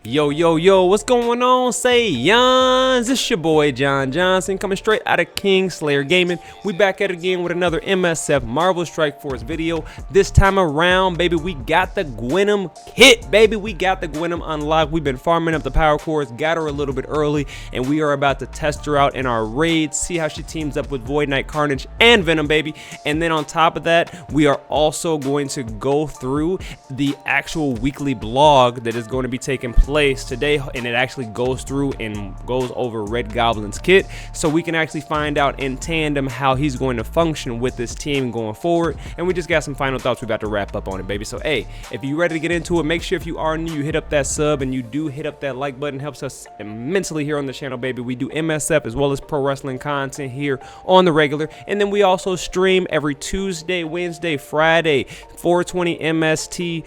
Yo, yo, yo, what's going on? Say yons, it's your boy Jon Johnson coming straight out of KingSlayer Gaming. We back at it again with another MSF Marvel Strike Force video. This time around, baby, we got the GWENOM kit, baby. We got the GWENOM unlocked. We've been farming up the power cores, got her a little bit early, and we are about to test her out in our raid, see how she teams up with Void Knight, Carnage, and Venom, baby. And then on top of that, we are also going to go through the actual weekly blog that is going to be taking place today, and it actually goes through and goes over Red Goblin's kit, so we can actually find out in tandem how he's going to function with this team going forward. And we just got some final thoughts we about to wrap up on it, baby. So hey, if you're ready to get into it, make sure if you are new, you hit up that sub and you do hit up that like button. Helps us immensely here on the channel, baby. We do MSF as well as pro wrestling content here on the regular, and then we also stream every Tuesday, Wednesday, Friday, 420 MST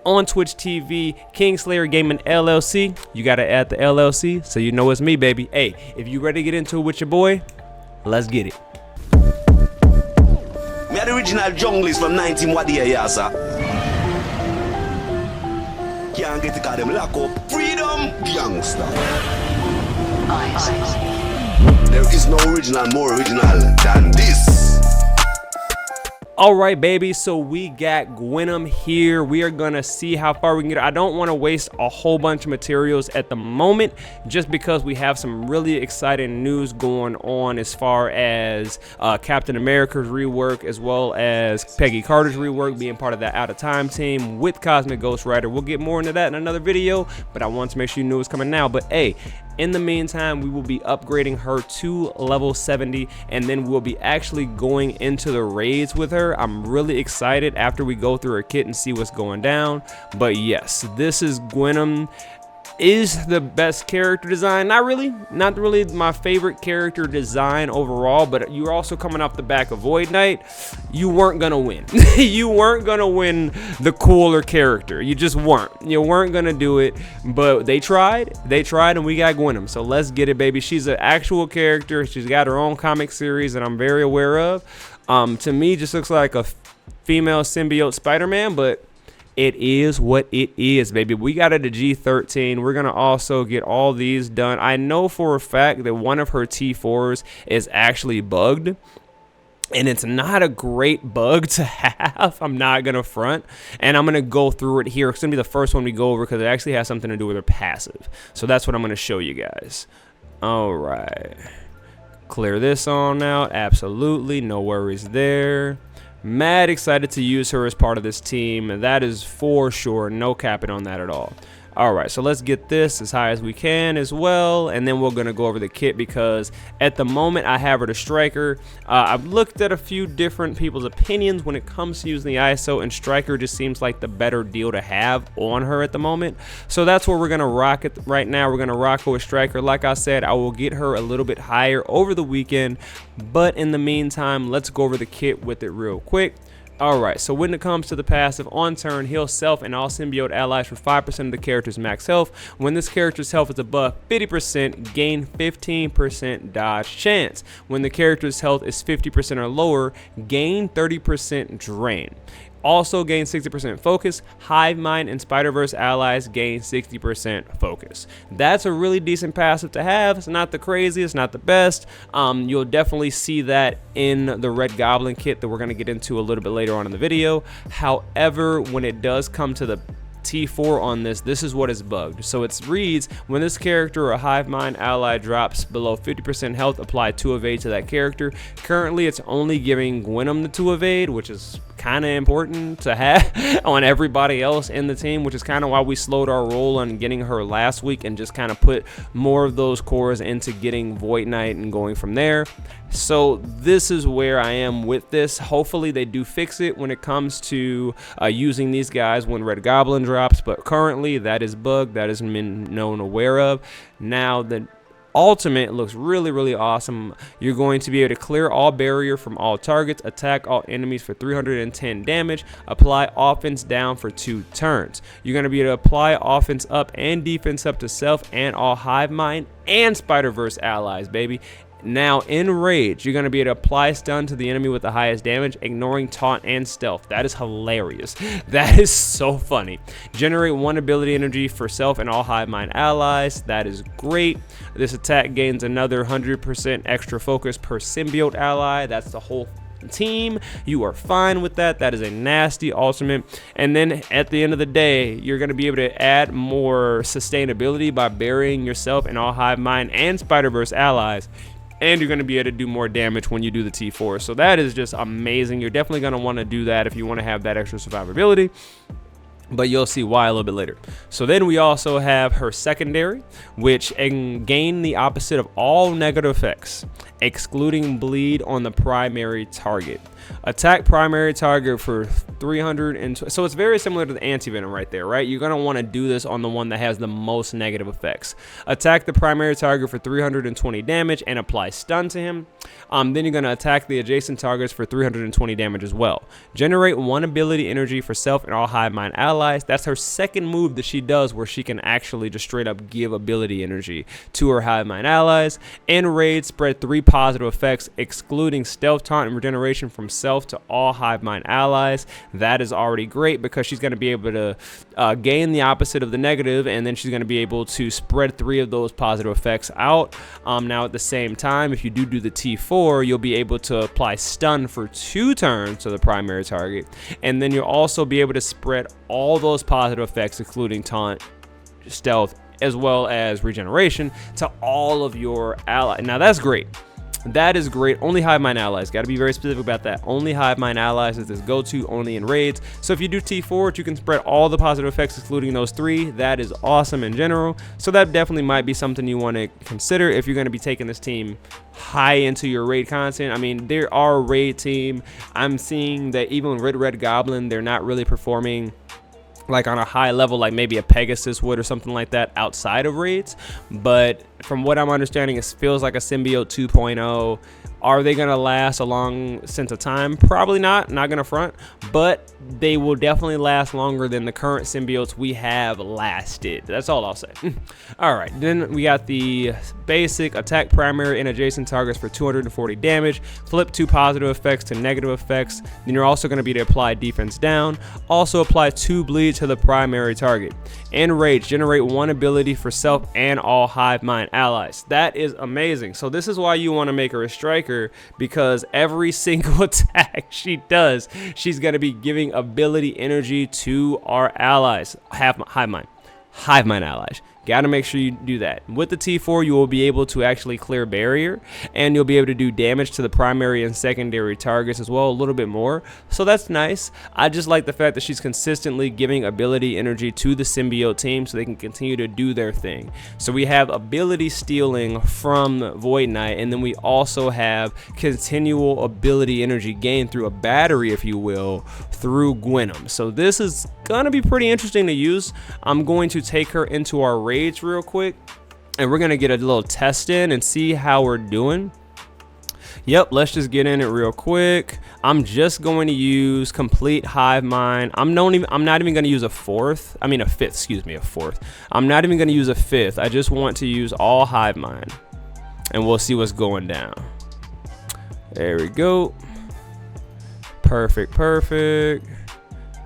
on Twitch TV, KingSlayer Gaming LLC. You gotta add the LLC so you know it's me, baby. Hey, if you ready to get into it with your boy, let's get it. Me are the original junglist from 19 Wadia, yeah, sir. Can't get it 'cause them lock up. Freedom, gangster. There is no original more original than this. All right, baby, so we got GWENOM here. We are gonna see how far we can get. I don't want to waste a whole bunch of materials at the moment, just because we have some really exciting news going on as far as Captain America's rework, as well as Peggy Carter's rework, being part of that Out of Time team with Cosmic Ghost Rider. We'll get more into that in another video, but I want to make sure you knew it's coming now. But hey, in the meantime, we will be upgrading her to level 70, and then we'll be actually going into the raids with her. I'm really excited after we go through her kit and see what's going down. But yes, this is GWENOM. Is the best character design? Not really my favorite character design overall, but you're also coming off the back of Void Knight. You weren't gonna win. You weren't gonna win the cooler character. You just weren't. You weren't gonna do it, but they tried, and we got GWENOM. So let's get it, baby. She's an actual character. She's got her own comic series that I'm very aware of. To me, just looks like a female symbiote Spider-Man, but it is what it is, baby. We got it to G13. We're gonna also get all these done. I know for a fact that one of her T4s is actually bugged, and it's not a great bug to have. I'm not gonna front, and I'm gonna go through it here. It's gonna be the first one we go over because it actually has something to do with her passive. So that's what I'm gonna show you guys. All right, clear this on out. Absolutely, no worries there. Mad excited to use her as part of this team, and that is for sure. No capping on that at all. All right, so let's get this as high as we can as well, and then we're gonna go over the kit, because at the moment I have her to Striker. I've looked at a few different people's opinions when it comes to using the ISO, and Striker just seems like the better deal to have on her at the moment. So that's where we're gonna rock it right now. We're gonna rock her with Striker. Like I said, I will get her a little bit higher over the weekend, but in the meantime, let's go over the kit with it real quick. Alright, so when it comes to the passive, on turn, heal self and all symbiote allies for 5% of the character's max health. When this character's health is above 50%, gain 15% dodge chance. When the character's health is 50% or lower, gain 30% drain. Also gain 60% focus. Hivemind and Spider-Verse allies gain 60% focus. That's a really decent passive to have. It's not the craziest, not the best. You'll definitely see that in the Red Goblin kit that we're going to get into a little bit later on in the video. However, when it does come to the T4 on this is what is bugged. So it reads, when this character or a Hivemind ally drops below 50% health, apply 2 evade to that character. Currently, it's only giving GWENOM the 2 evade, which is kind of important to have on everybody else in the team, which is kind of why we slowed our roll on getting her last week and just kind of put more of those cores into getting Void Knight and going from there. So this is where I am with this. Hopefully they do fix it when it comes to using these guys when Red Goblin drops, but currently that is bugged. That has been known aware of. Now the Ultimate looks really awesome. You're going to be able to clear all barrier from all targets, attack all enemies for 310 damage, apply offense down for 2 turns. You're going to be able to apply offense up and defense up to self and all Hivemind and Spider-Verse allies, baby. Now, in Rage, you're going to be able to apply stun to the enemy with the highest damage, ignoring taunt and stealth. That is hilarious. That is so funny. Generate 1 ability energy for self and all hivemind allies. That is great. This attack gains another 100% extra focus per symbiote ally. That's the whole team. You are fine with that. That is a nasty ultimate. And then at the end of the day, you're going to be able to add more sustainability by burying yourself in all hivemind and Spider-Verse allies. And you're going to be able to do more damage when you do the T4. So that is just amazing. You're definitely going to want to do that if you want to have that extra survivability. But you'll see why a little bit later. So then we also have her secondary, which gain the opposite of all negative effects, excluding bleed on the primary target. Attack primary target for 320. So it's very similar to the anti-venom right there, right? You're going to want to do this on the one that has the most negative effects. Attack the primary target for 320 damage and apply stun to him. Then you're going to attack the adjacent targets for 320 damage as well. Generate 1 ability energy for self and all hivemind allies. That's her second move that she does, where she can actually just straight up give ability energy to her hivemind allies. In Raid, spread 3 positive effects, excluding stealth, taunt, and regeneration from self to all hivemind allies. That is already great because she's going to be able to gain the opposite of the negative, and then she's going to be able to spread 3 of those positive effects out. Now at the same time, if you do the T4, you'll be able to apply stun for 2 turns to the primary target, and then you'll also be able to spread all those positive effects, including taunt, stealth, as well as regeneration, to all of your allies. Now that's great. That is great. Only hivemind allies. Got to be very specific about that. Only hivemind allies is this go-to, only in raids. So if you do T4, you can spread all the positive effects, excluding those 3. That is awesome in general. So that definitely might be something you want to consider if you're going to be taking this team high into your raid content. I mean, there are raid team. I'm seeing that even with Red Goblin, they're not really performing like on a high level, like maybe a Pegasus would or something like that outside of raids. But from what I'm understanding, it feels like a symbiote 2.0. Are they gonna last a long sense of time? Probably not gonna front, but they will definitely last longer than the current symbiotes we have lasted. That's all I'll say. All right, then we got the basic attack primary and adjacent targets for 240 damage, flip 2 positive effects to negative effects. Then you're also gonna be to apply defense down. Also apply 2 bleed to the primary target. And rage, generate 1 ability for self and all hivemind allies. That is amazing. So this is why you want to make her a striker, because every single attack she does, she's going to be giving ability energy to our allies, hivemind allies. Got to make sure you do that. With the T4, you will be able to actually clear barrier, and you'll be able to do damage to the primary and secondary targets as well, a little bit more. So that's nice. I just like the fact that she's consistently giving ability energy to the symbiote team so they can continue to do their thing. So we have ability stealing from Void Knight, and then we also have continual ability energy gain through a battery, if you will, through GWENOM. So this is gonna be pretty interesting to use. I'm going to take her into our raids real quick, and we're gonna get a little test in and see how we're doing. Yep, let's just get in it real quick. I'm just going to use complete hivemind. I'm not even going to use a fifth. I'm not even going to use a 5th. I just want to use all hivemind, and we'll see what's going down. There we go. Perfect.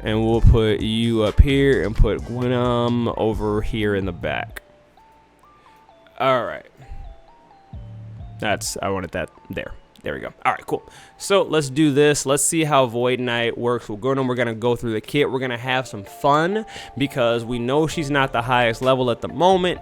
And we'll put you up here and put GWENOM over here in the back. All right. I wanted that there. There we go. All right, cool. So let's do this. Let's see how Void Knight works with GWENOM. We're going to go through the kit. We're going to have some fun because we know she's not the highest level at the moment.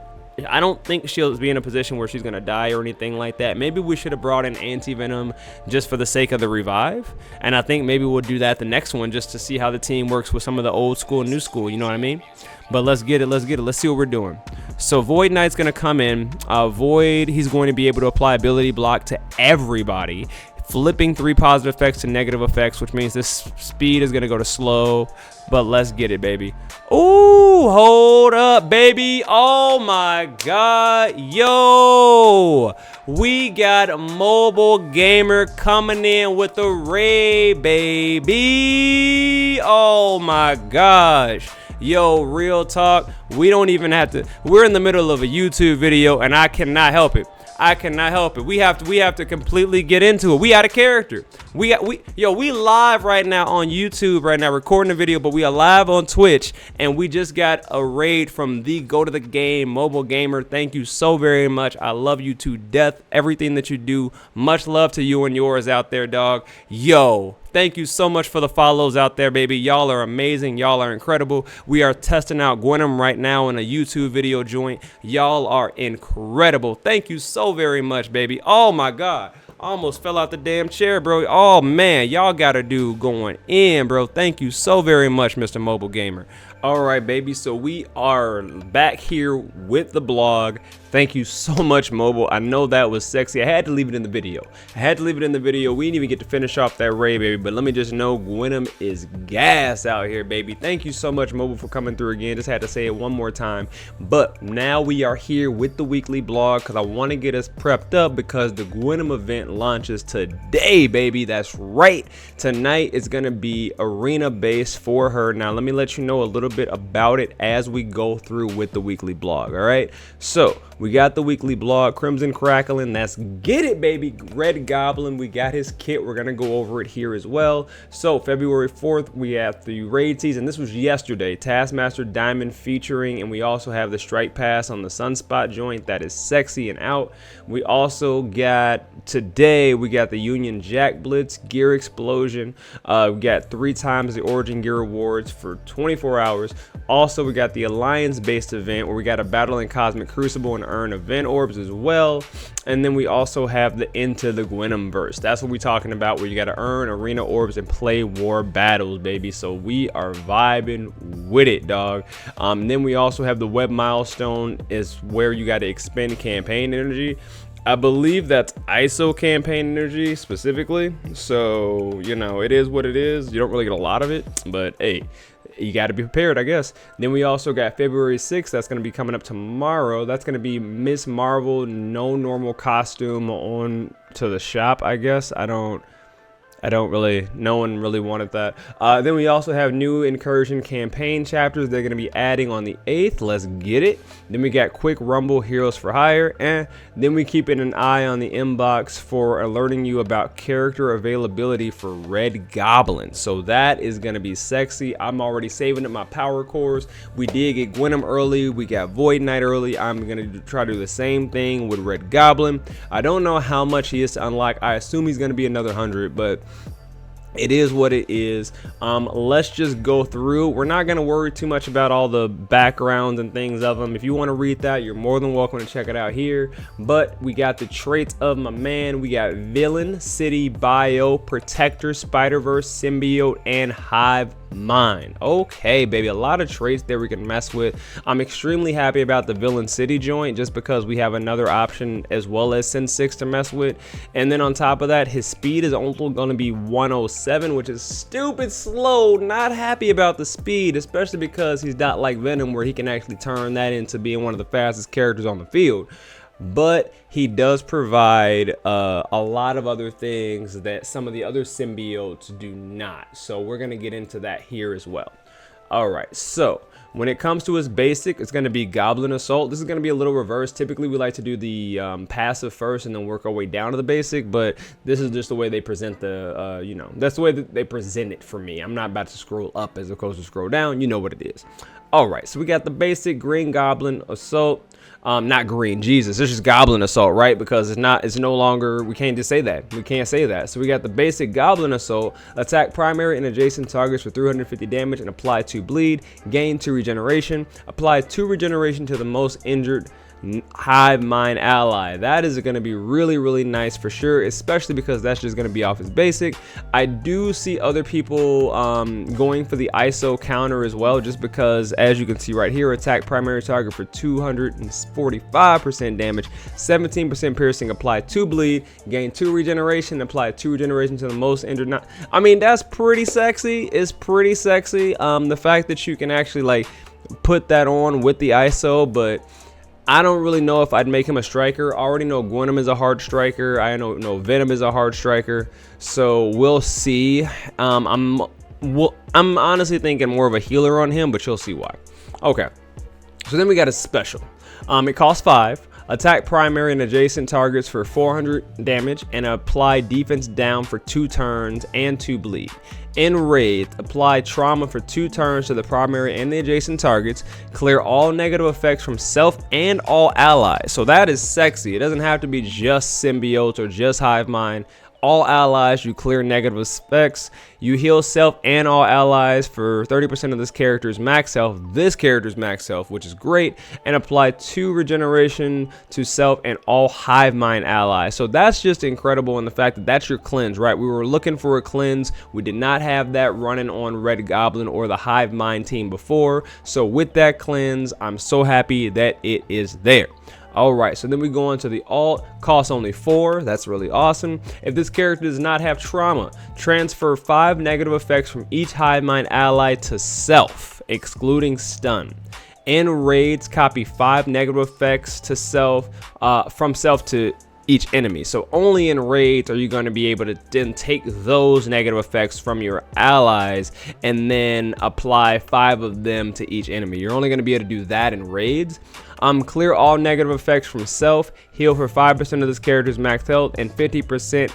I don't think she'll be in a position where she's going to die or anything like that. Maybe we should have brought in anti-venom just for the sake of the revive. And I think maybe we'll do that the next one just to see how the team works with some of the old school and new school. You know what I mean? But let's get it. Let's see what we're doing. So Void Knight's going to come in. Void, he's going to be able to apply ability block to everybody, flipping 3 positive effects to negative effects, which means this speed is going to go to slow. But let's get it, baby. Ooh, hold up, baby. Oh my God. Yo, we got Mobile Gamer coming in with the raid, baby. Oh my gosh. Yo, real talk, we don't even have to, we're in the middle of a YouTube video and I cannot help it. We have to completely get into it. We out of character. We live right now on YouTube right now, recording the video, but we are live on Twitch, and we just got a raid from the Go to the Game mobile gamer. Thank you so very much. I love you to death. Everything that you do. Much love to you and yours out there, dog. Yo. Thank you so much for the follows out there, baby. Y'all are amazing. Y'all are incredible. We are testing out GWENOM right now in a YouTube video joint. Y'all are incredible. Thank you so very much, baby. Oh, my God. I almost fell out the damn chair, bro. Oh, man. Y'all got a dude going in, bro. Thank you so very much, Mr. Mobile Gamer. All right, baby. So we are back here with the blog. Thank you so much, Mobile. I know that was sexy. I had to leave it in the video. We didn't even get to finish off that raid, baby. But let me just know, GWENOM is gas out here, baby. Thank you so much, Mobile, for coming through again. Just had to say it one more time. But now we are here with the weekly blog because I want to get us prepped up because the GWENOM event launches today, baby. That's right. Tonight is going to be arena based for her. Now, let me let you know a little bit about it as we go through with the weekly blog. All right. So we got the weekly blog, Crimson Crackling. Let's get it, baby. Red Goblin, we got his kit. We're going to go over it here as well. So February 4th, we have the raid season. This was yesterday. Taskmaster Diamond featuring, and we also have the Strike Pass on the Sunspot joint. That is sexy and out. We also got, today, we got the Union Jack Blitz, Gear Explosion. We got 3 times the Origin Gear Awards for 24 hours. Also, we got the Alliance-based event where we got a Battle in Cosmic Crucible and earn event orbs as well. And then we also have the Into the GWENOM verse. That's what we're talking about, where you got to earn arena orbs and play war battles, baby. So we are vibing with it, dog. Then we also have the web milestone, is where you got to expend campaign energy. I believe that's ISO campaign energy specifically. So, you know, it is what it is. You don't really get a lot of it, but hey, you got to be prepared, I guess. Then we also got February 6th. That's going to be coming up tomorrow. That's going to be Miss Marvel, no normal costume on to the shop, I guess. I don't really, no one really wanted that. Then we also have new incursion campaign chapters they're going to be adding on the 8th. Let's get it. Then we got Quick Rumble Heroes for Hire. And then we keeping an eye on the inbox for alerting you about character availability for Red Goblin. So that is going to be sexy. I'm already saving up my power cores. We did get GWENOM early. We got Void Knight early. I'm going to try to do the same thing with Red Goblin. I don't know how much he is to unlock. I assume he's going to be another 100, but it is what it is. Let's just go through. We're not going to worry too much about all the backgrounds and things of them. If you want to read that, you're more than welcome to check it out here. But we got the traits of my man. We got Villain, City, Bio, Protector, Spider-Verse, Symbiote, and Hivemind. Okay, baby, a lot of traits there we can mess with. I'm extremely happy about the Villain City joint just because we have another option as well as Sin 6 to mess with. And then on top of that, his speed is only going to be 107, which is stupid slow. Not happy about the speed, especially because he's not like Venom where he can actually turn that into being one of the fastest characters on the field. But he does provide a lot of other things that some of the other symbiotes do not. So we're going to get into that here as well. All right, so when it comes to his basic, it's going to be Goblin Assault. This is going to be a little reverse. Typically, we like to do the passive first and then work our way down to the basic. But this is just the way they present the, you know, that's the way that they present it for me. I'm not about to scroll up as opposed to scroll down. You know what it is. All right, so we got the basic Green Goblin Assault. Not green, Jesus, it's just Goblin Assault, right? Because it's no longer, we can't just say that. We can't say that. So we got the basic Goblin Assault. Attack primary and adjacent targets for 350 damage and apply 2 bleed. Gain 2 regeneration. Apply 2 regeneration to the most injured Hivemind ally. That is going to be really, really nice for sure, especially because that's just going to be off his basic. I do see other people going for the ISO counter as well, just because, as you can see right here, attack primary target for 245% damage, 17% piercing, apply 2 bleed, gain 2 regeneration, apply 2 regeneration to the most injured. I mean, that's pretty sexy. It's pretty sexy. The fact that you can actually like put that on with the ISO, but I don't really know if I'd make him a striker. I already know GWENOM is a hard striker. I know Venom is a hard striker. So we'll see. I'm Well, I'm honestly thinking more of a healer on him, but you'll see why. Okay, so then we got a special. It costs 5. Attack primary and adjacent targets for 400 damage and apply defense down for 2 turns and 2 bleed. In Wraith, apply trauma for 2 turns to the primary and the adjacent targets. Clear all negative effects from self and all allies. So that is sexy. It doesn't have to be just symbiotes or just hivemind. All allies, you clear negative effects. You heal self and all allies for 30% of this character's max health. This character's max health, which is great. And apply 2 regeneration to self and all hivemind allies. So that's just incredible in the fact that that's your cleanse, right? We were looking for a cleanse. We did not have that running on Red Goblin or the hivemind team before. So with that cleanse, I'm so happy that it is there. All right, so then we go on to the alt, costs only 4. That's really awesome. If this character does not have trauma, transfer 5 negative effects from each hivemind ally to self, excluding stun. In raids, copy 5 negative effects to self, from self to each enemy. So only in raids are you going to be able to then take those negative effects from your allies and then apply 5 of them to each enemy. You're only going to be able to do that in raids. Clear all negative effects from self, heal for 5% of this character's max health, and 50%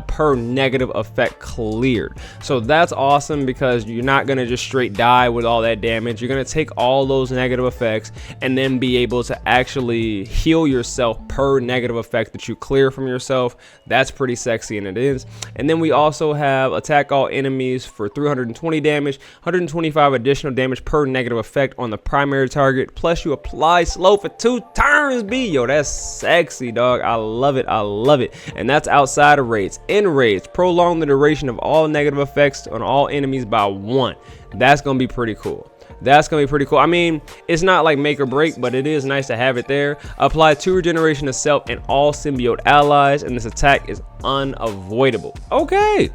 per negative effect cleared. So that's awesome because you're not going to just straight die with all that damage. You're going to take all those negative effects and then be able to actually heal yourself per negative effect that you clear from yourself. That's pretty sexy, and it is. And then we also have attack all enemies for 320 damage, 125 additional damage per negative effect on the primary target, plus you apply slow for 2 turns. Yo, that's sexy, dog. I love it. I love it. And that's outside of raids. In raids, prolong the duration of all negative effects on all enemies by 1. That's gonna be pretty cool. That's gonna be pretty cool. I mean, it's not like make or break, but it is nice to have it there. Apply 2 regeneration to self and all symbiote allies, and this attack is unavoidable. Okay,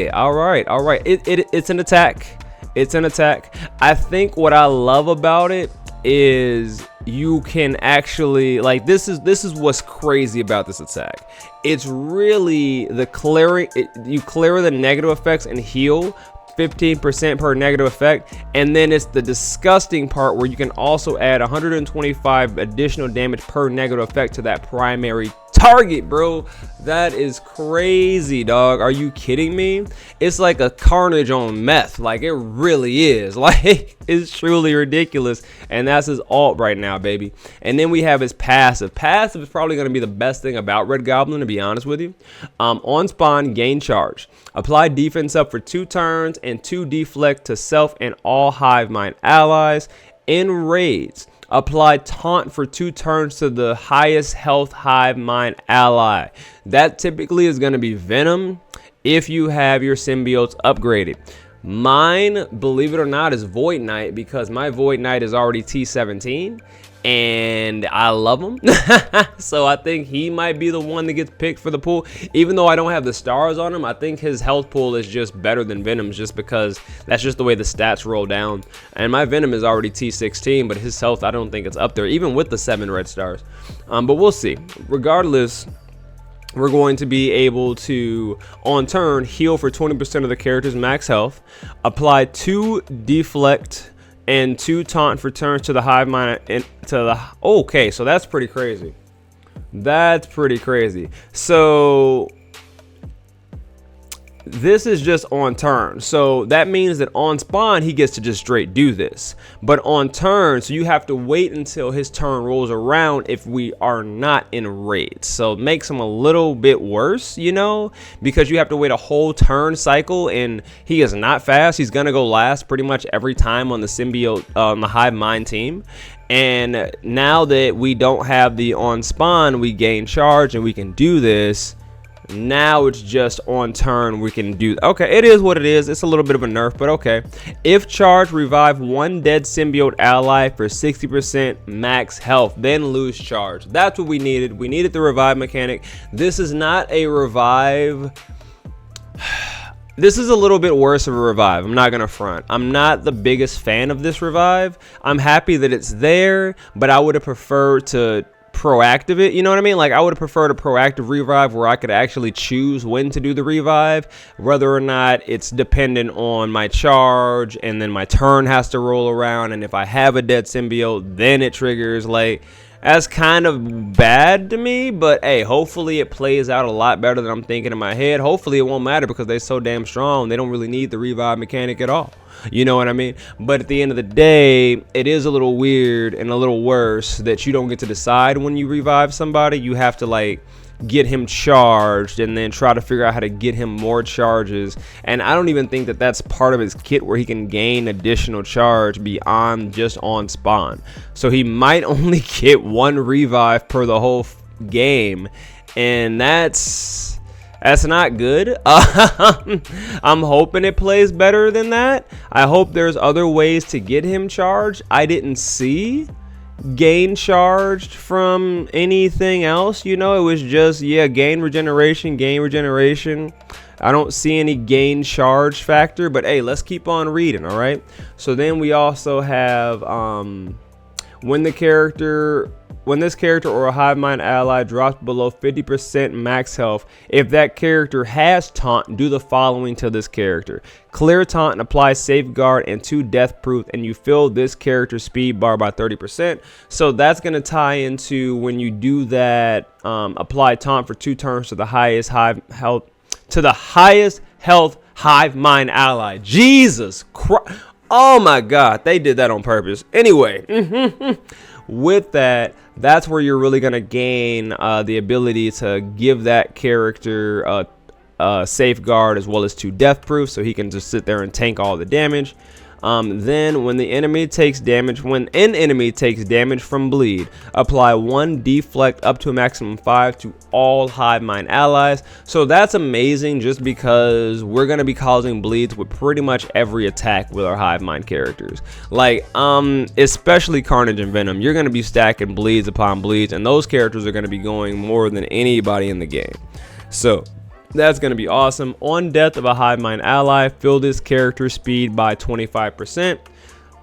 all right. It's an attack. It's an attack. I think what I love about it is you can actually, like, this is what's crazy about this attack. It's really the clearing. You clear the negative effects and heal 15% per negative effect, and then it's the disgusting part where you can also add 125 additional damage per negative effect to that primary target, bro. That is crazy, dog. Are you kidding me? It's like a carnage on meth. Like, it really is. Like, it's truly ridiculous. And that's his alt right now, baby. And then we have his passive. Passive is probably going to be the best thing about Red Goblin, to be honest with you. On spawn, gain charge. Apply defense up for 2 turns and 2 deflect to self and all hivemind allies. In raids, apply taunt for 2 turns to the highest health hivemind ally. That typically is going to be Venom if you have your symbiotes upgraded. Mine, believe it or not, is Void Knight because my Void Knight is already T17 and I love him. So I think he might be the one that gets picked for the pool. Even though I don't have the stars on him, I think his health pool is just better than Venom's just because that's just the way the stats roll down. And my Venom is already T16, but his health, I don't think it's up there, even with the 7 red stars. But we'll see. Regardless, we're going to be able to, on turn, heal for 20% of the character's max health, apply 2 deflect and 2 taunt for turns to the hivemind and to the. Okay, so that's pretty crazy. That's pretty crazy. So this is just on turn, so that means that on spawn he gets to just straight do this, but on turn, so you have to wait until his turn rolls around if we are not in raid. So it makes him a little bit worse, you know, because you have to wait a whole turn cycle, and he is not fast. He's gonna go last pretty much every time on the symbiote on the hive mind team. And now that we don't have the on spawn, we gain charge and we can do this. Now it's just on turn we can do. Okay, it is what it is. It's a little bit of a nerf, but okay. If charged, revive 1 dead symbiote ally for 60% max health, then lose charge. That's what we needed. We needed the revive mechanic. This is not a revive. This is a little bit worse of a revive. I'm not gonna front. I'm not the biggest fan of this revive. I'm happy that it's there, but I would have preferred to proactive it, you know what I mean? Like, I would have preferred a proactive revive where I could actually choose when to do the revive, whether or not it's dependent on my charge, and then my turn has to roll around, and if I have a dead symbiote, then it triggers. Like, that's kind of bad to me, but hey, hopefully it plays out a lot better than I'm thinking in my head. Hopefully it won't matter because they're so damn strong. They don't really need the revive mechanic at all. You know what I mean? But at the end of the day, it is a little weird and a little worse that you don't get to decide when you revive somebody. You have to like get him charged and then try to figure out how to get him more charges. And I don't even think that that's part of his kit where he can gain additional charge beyond just on spawn. So he might only get one revive per the whole game, and that's not good. I'm hoping it plays better than that. I hope there's other ways to get him charged. I didn't see gain charged from anything else, you know. It was just, yeah, gain regeneration. I don't see any gain charge factor, but hey, let's keep on reading. All right, so then we also have when this character or a hivemind ally drops below 50% max health, if that character has taunt, do the following to this character: clear taunt and apply safeguard and 2 death proof, and you fill this character's speed bar by 30%. So that's going to tie into when you do that, apply taunt for 2 turns to the highest health hivemind ally. Jesus Christ. Oh my God, they did that on purpose. Anyway, with that, that's where you're really going to gain the ability to give that character safeguard as well as 2 death proofs, so he can just sit there and tank all the damage. Then when an enemy takes damage from bleed, apply 1 deflect up to a maximum 5 to all hivemind allies. So that's amazing, just because we're going to be causing bleeds with pretty much every attack with our hivemind characters. Like, especially Carnage and Venom, you're going to be stacking bleeds upon bleeds, and those characters are going to be going more than anybody in the game. So that's going to be awesome. On death of a hivemind ally, fill this character's speed by 25%.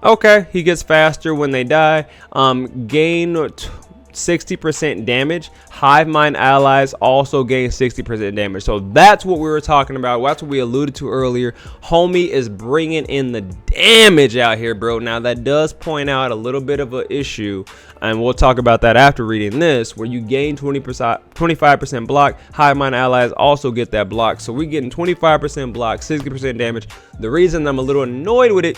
Okay, he gets faster when they die. Gain 60% damage. Hivemind allies also gain 60% damage. So that's what we were talking about. That's what we alluded to earlier. Homie is bringing in the damage out here, bro. Now that does point out a little bit of an issue, and we'll talk about that after reading this, where you gain 25% block. Hivemind allies also get that block. So we're getting 25% block, 60% damage. The reason I'm a little annoyed with it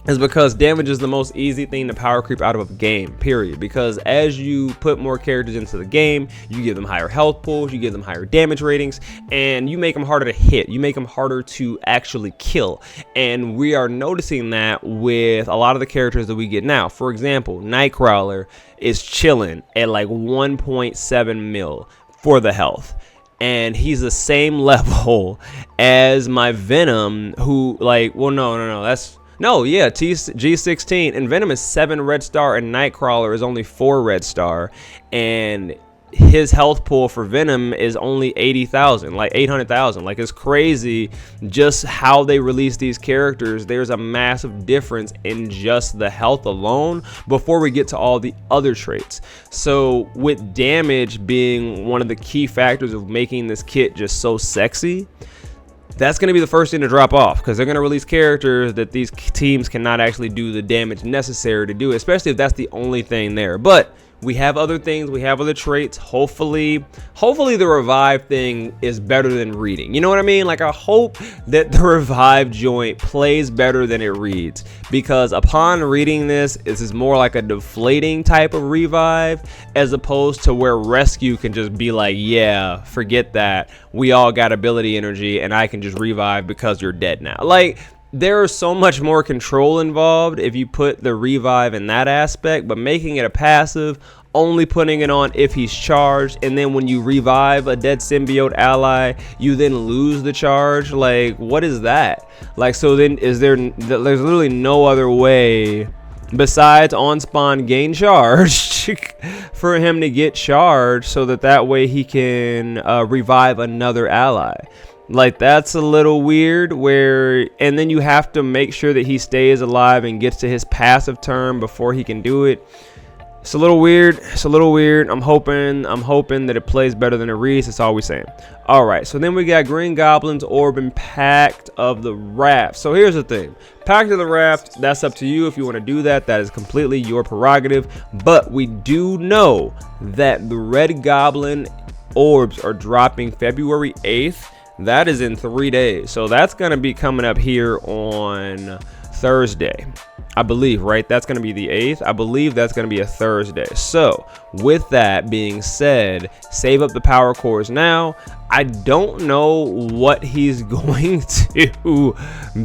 is because damage is the most easy thing to power creep out of a game, period. Because as you put more characters into the game, you give them higher health pools, you give them higher damage ratings, and you make them harder to hit. You make them harder to actually kill. And we are noticing that with a lot of the characters that we get now. For example, Nightcrawler is chilling at like 1.7 mil for the health. And he's the same level as my Venom, who, like, well, no, that's... No, yeah, G16, and Venom is 7 red star, and Nightcrawler is only 4 red star, and his health pool for Venom is only 80,000, like 800,000. Like, it's crazy just how they release these characters. There's a massive difference in just the health alone before we get to all the other traits. So with damage being one of the key factors of making this kit just so sexy, that's going to be the first thing to drop off, because they're going to release characters that these teams cannot actually do the damage necessary to do, especially if that's the only thing there. But we have other things, we have other traits. Hopefully the revive thing is better than reading. You know what I mean? Like, I hope that the revive joint plays better than it reads, because upon reading this is more like a deflating type of revive, as opposed to where rescue can just be like, yeah, forget that, we all got ability energy and I can just revive because you're dead now. Like, there is so much more control involved if you put the revive in that aspect, but making it a passive, only putting it on if he's charged, and then when you revive a dead symbiote ally, you then lose the charge. Like, what is that? Like, so then there's literally no other way besides on spawn gain charge for him to get charged, so that way he can revive another ally. Like, that's a little weird, and then you have to make sure that he stays alive and gets to his passive turn before he can do it. It's a little weird. It's a little weird. I'm hoping that it plays better than it reads. That's all we're saying. All right. So then we got Green Goblins, Orb, and Pact of the Raft. So here's the thing. Pact of the Raft, that's up to you if you want to do that. That is completely your prerogative. But we do know that the Red Goblin orbs are dropping February 8th. That is in 3 days. So that's going to be coming up here on Thursday, I believe, right? That's going to be the 8th. I believe that's going to be a Thursday. So with that being said, save up the power cores now. I don't know what he's going to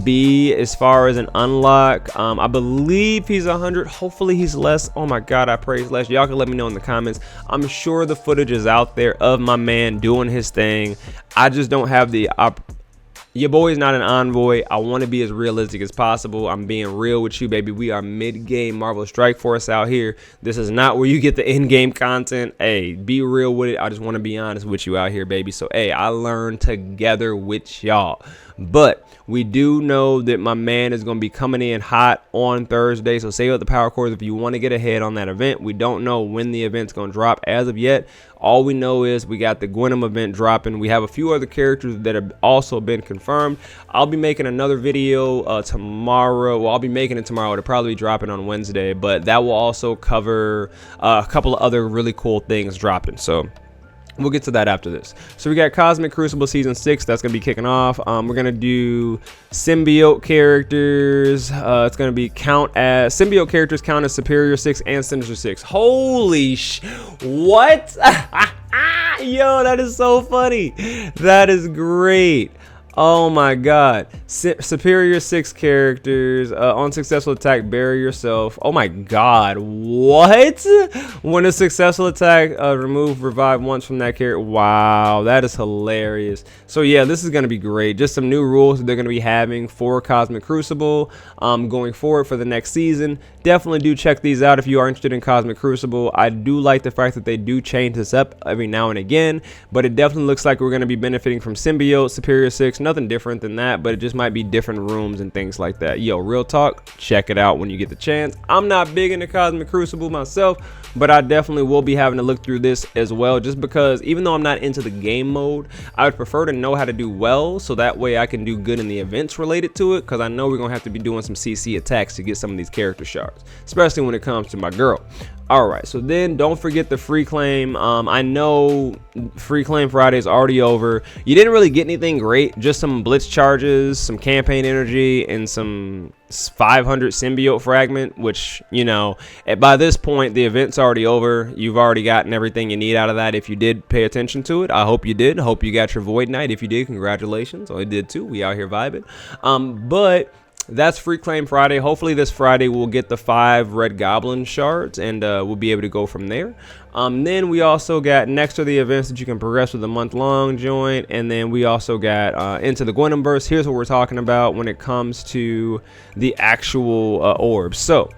be as far as an unlock. I believe he's 100. Hopefully he's less. Oh my God, I pray he's less. Y'all can let me know in the comments. I'm sure the footage is out there of my man doing his thing. I just don't have the Your boy's not an envoy. I want to be as realistic as possible. I'm being real with you, baby. We are mid-game Marvel Strike Force out here. This is not where you get the in-game content. Hey, be real with it. I just want to be honest with you out here, baby. So, hey, I learned together with y'all. But we do know that my man is going to be coming in hot on Thursday. So save up the power cores if you want to get ahead on that event. We don't know when the event's going to drop as of yet. All we know is we got the GWENOM event dropping. We have a few other characters that have also been confirmed. I'll be making another video tomorrow. Well, I'll be making it tomorrow. It'll probably be dropping on Wednesday. But that will also cover a couple of other really cool things dropping. So we'll get to that after this. So we got Cosmic Crucible Season 6. That's going to be kicking off. We're going to do symbiote characters. It's going to be symbiote characters count as Superior 6 and Sinister 6. Holy what? Yo, that is so funny. That is great. Oh my God. Superior 6 characters. On successful attack, bury yourself. Oh my God. What? When a successful attack, revive once from that character. Wow, that is hilarious. So yeah, this is going to be great. Just some new rules that they're going to be having for Cosmic Crucible going forward for the next season. Definitely do check these out if you are interested in Cosmic Crucible. I do like the fact that they do change this up every now and again, but it definitely looks like we're going to be benefiting from Symbiote, Superior 6, nothing different than that, but it just might be different rooms and things like that. Yo, real talk, check it out when you get the chance. I'm not big into Cosmic Crucible myself, but I definitely will be having to look through this as well, just because even though I'm not into the game mode, I would prefer to know how to do well, so that way I can do good in the events related to it, because I know we're going to have to be doing some CC attacks to get some of these character shards, especially when it comes to my girl. All right, so then don't forget the free claim. I know free claim Friday is already over. You didn't really get anything great, just some blitz charges, some campaign energy, and some 500 symbiote fragment, which, you know, by this point the event's already over. You've already gotten everything you need out of that if you did pay attention to it. I hope you did. I hope you got your Void Knight. If you did, congratulations. I did too. We out here vibing. But that's free claim Friday. Hopefully this Friday we'll get the 5 red goblin shards, and we'll be able to go from there. Then we also got next to the events that you can progress with a month-long joint, and then we also got into the GWENOM. Here's what we're talking about when it comes to the actual orbs. So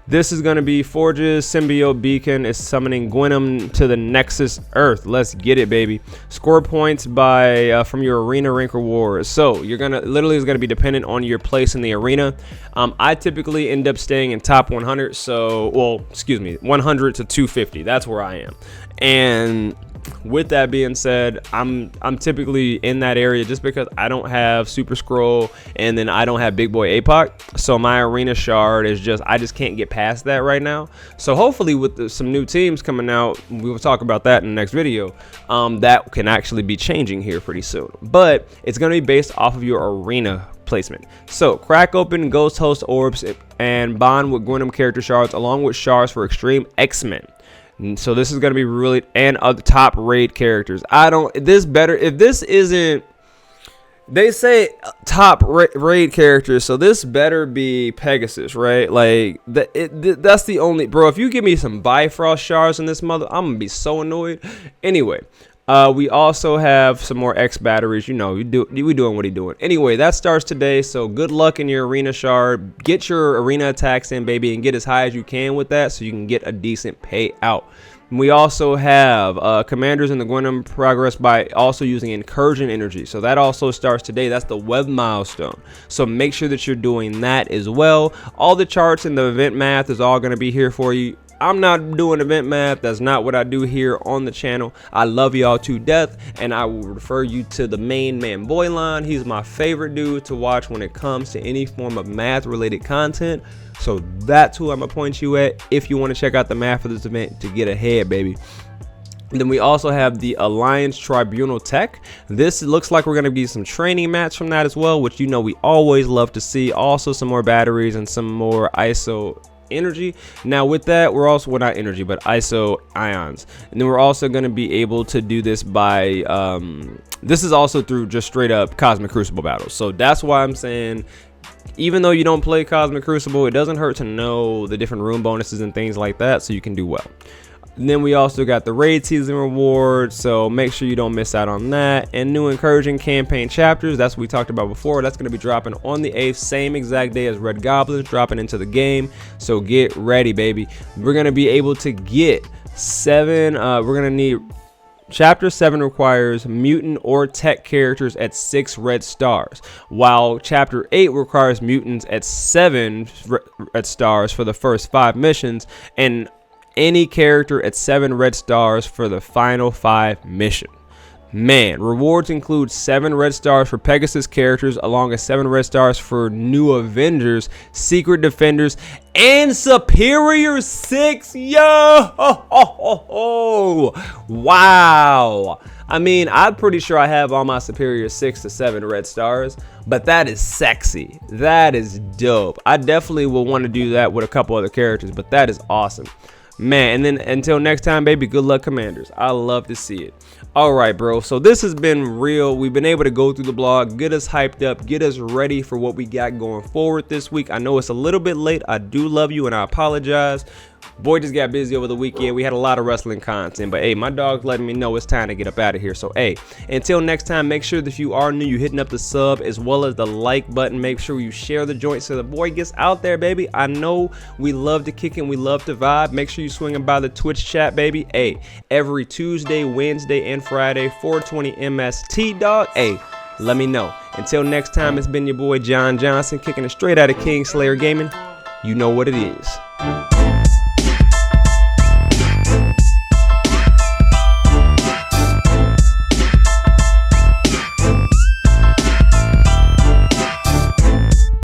this is going to be Forge's Symbiote Beacon is summoning GWENOM to the Nexus Earth. Let's get it, baby. Score points by from your arena rank rewards. So you're gonna literally is going to be dependent on your place in the arena. I typically end up staying in top 100. So, well, excuse me, 100 to 250. That's where I am. And with that being said, I'm typically in that area just because I don't have Super Scroll, and then I don't have Big Boy APOC, so my arena shard is just, I just can't get past that right now. So hopefully with some new teams coming out, we will talk about that in the next video, that can actually be changing here pretty soon. But it's going to be based off of your arena placement. So crack open Ghost Host orbs and bond with GWENOM character shards along with shards for Extreme X-Men. So this is going to be really, and other top raid characters. If this isn't, they say top raid characters, so this better be Pegasus, right? Like that's the only, bro, if you give me some Bifrost shards in this mother, I'm gonna be so annoyed. Anyway, we also have some more X batteries. You know, we doing what he doing. Anyway, that starts today, so good luck in your arena shard. Get your arena attacks in, baby, and get as high as you can with that so you can get a decent payout. We also have commanders in the GWENOM progress by also using incursion energy. So that also starts today. That's the web milestone. So make sure that you're doing that as well. All the charts and the event math is all going to be here for you. I'm not doing event math. That's not what I do here on the channel. I love y'all to death, and I will refer you to the main man Boyline. He's my favorite dude to watch when it comes to any form of math related content. So that's who I'm gonna point you at if you want to check out the math for this event to get ahead, baby. Then we also have the Alliance Tribunal Tech. This looks like we're going to be some training mats from that as well, which you know we always love to see. Also some more batteries and some more ISO energy. Now with that, we're also, well, not energy, but ISO ions. And then we're also going to be able to do this by this is also through just straight up Cosmic Crucible battles. So that's why I'm saying, even though you don't play Cosmic Crucible, it doesn't hurt to know the different room bonuses and things like that, so you can do well. And then we also got the raid season rewards, so make sure you don't miss out on that. And new encouraging campaign chapters, that's what we talked about before. That's going to be dropping on the 8th, same exact day as Red Goblins dropping into the game. So get ready, baby. We're going to be able to get 7, we're going to need, Chapter 7 requires mutant or tech characters at 6 red stars, while Chapter 8 requires mutants at 7 red stars for the first 5 missions, and any character at 7 red stars for the final 5 mission. Man, rewards include 7 red stars for Pegasus characters, along with 7 red stars for new Avengers, Secret Defenders, and Superior 6. Yo! Wow! I mean, I'm pretty sure I have all my Superior 6 to 7 red stars, but that is sexy. That is dope. I definitely will want to do that with a couple other characters, but that is awesome. Man, and then until next time, baby, good luck, Commanders. I love to see it. All right, bro, so this has been real. We've been able to go through the blog, get us hyped up, get us ready for what we got going forward this week. I know it's a little bit late. I do love you, and I apologize. Boy just got busy over the weekend. We had a lot of wrestling content, but hey, my dog's letting me know it's time to get up out of here. So hey, until next time, make sure that if you are new, you hitting up the sub as well as the like button. Make sure you share the joint so the boy gets out there, baby. I know we love to kick and we love to vibe. Make sure you swinging by the Twitch chat, baby. Hey, every Tuesday, Wednesday, and Friday, 420 MST, dog. Hey, let me know. Until next time, it's been your boy Jon Johnson, kicking it straight out of KingSlayer Gaming. You know what it is.